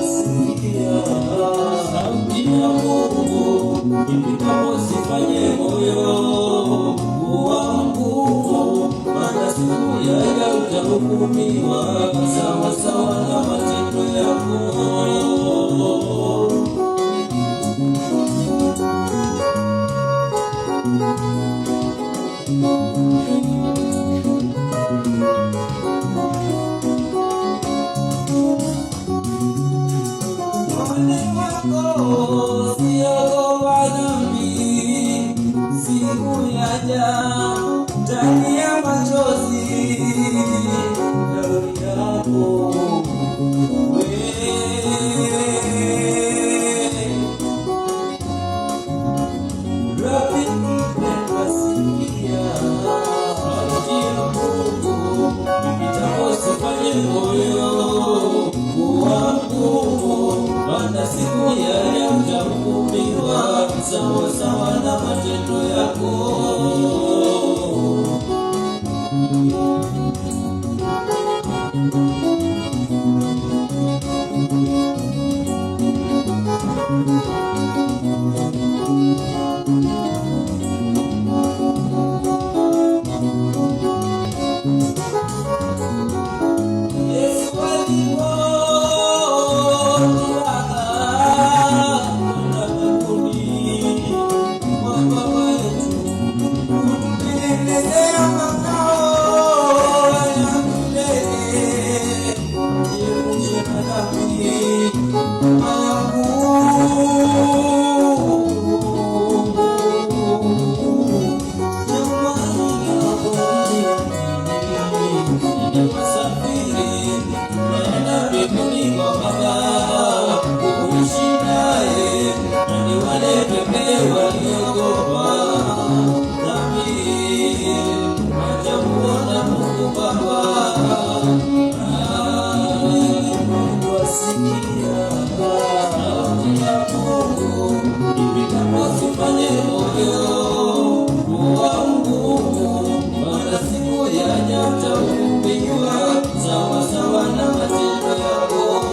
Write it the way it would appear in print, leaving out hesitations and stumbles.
sikia sauti ya Mungu ipitapo, sifanye moyo wangu, maana siku yaja utahukumiwa sawa sawa na matendo yako. Siku yaja ndani ya machozi damu yako rafiki, wasikia sauti ya Mungu ipitapo, sifanye moyo wangu, maana siku yaja utahukumiwa sawa sawa na matendo yako. Yesu usifanye moyo wangu, maana siku yaja utahukumiwa sawa sawa na matendo yako.